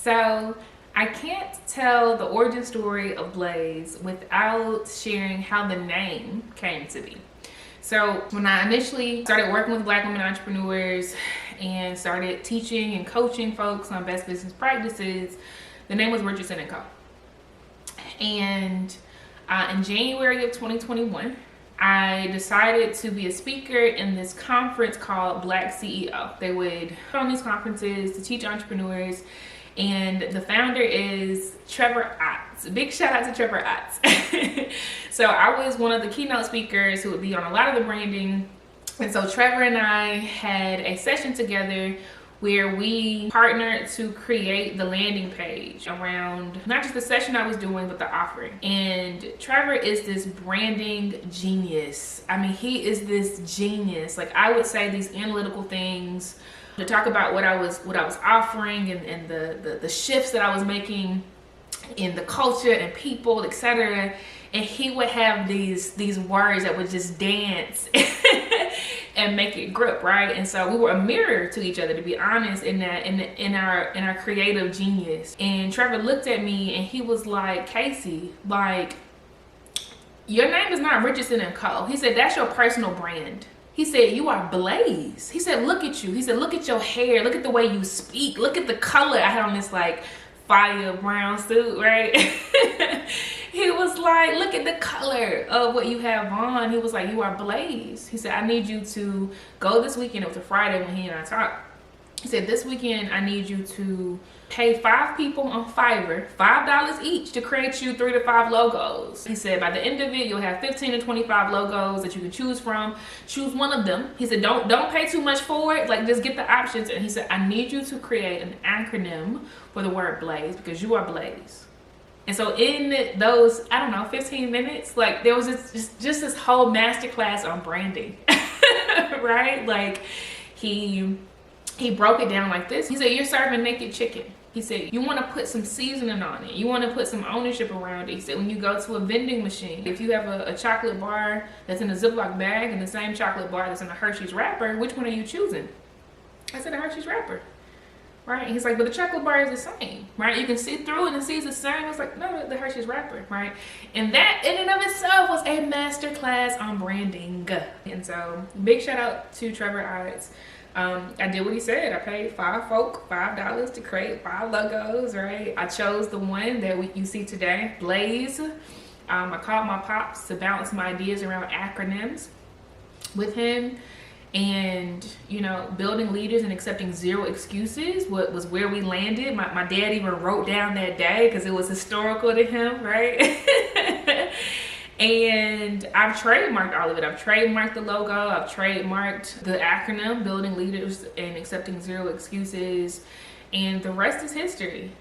So I can't tell the origin story of Blaze without sharing how the name came to be. So when I initially started working with Black women entrepreneurs and started teaching and coaching folks on best business practices, the name was Richardson & Co. And in January of 2021, I decided to be a speaker in this conference called Black CEO. They would put on these conferences to teach entrepreneurs, and the founder is Trevor Otts. Big shout out to Trevor Otts. So I was one of the keynote speakers who would be on a lot of the branding. And so Trevor and I had a session together where we partnered to create the landing page around not just the session I was doing, but the offering. And Trevor is this branding genius. I mean, he is this genius. Like, I would say these analytical things to talk about what I was offering and the shifts that I was making in the culture and people, etc. And he would have these words that would just dance and make it grip, right? And so we were a mirror to each other, to be honest, in our creative genius. And Trevor looked at me and he was like, Casey, like, your name is not Richardson & Co. He said, that's your personal brand. He said, you are Blaze. He said, look at you. He said, look at your hair. Look at the way you speak. Look at the color. I had on this like fire brown suit, right? He was like, look at the color of what you have on. He was like, you are Blaze. He said, I need you to go this weekend. It was a Friday when he and I talked. He said, this weekend, I need you to pay 5 people on Fiverr, $5 each, to create you 3 to 5 logos. He said, by the end of it, you'll have 15 to 25 logos that you can choose from. Choose one of them. He said, don't pay too much for it. Like, just get the options. And he said, I need you to create an acronym for the word Blaze, because you are Blaze. And so in those, I don't know, 15 minutes, like, there was just this whole masterclass on branding, right? Like, he broke it down like this. He said, you're serving naked chicken. He said, you want to put some seasoning on it. You want to put some ownership around it. He said, when you go to a vending machine, if you have a chocolate bar that's in a Ziploc bag and the same chocolate bar that's in a Hershey's wrapper, which one are you choosing? I said, a Hershey's wrapper. Right? And he's like, but the chocolate bar is the same, right? You can see through it and see it's the same. I was like, no, the Hershey's wrapper, right? And that in and of itself was a masterclass on branding. And so big shout out to Trevor Otts. I did what he said. I paid 5 folk $5 to create 5 logos, right? I chose the one that you see today, Blaze. I called my pops to bounce my ideas around acronyms with him. And, you know, building leaders and accepting 0 excuses was where we landed. My dad even wrote down that day because it was historical to him, right? And I've trademarked all of it. I've trademarked the logo. I've trademarked the acronym, building leaders and accepting 0 excuses. And the rest is history.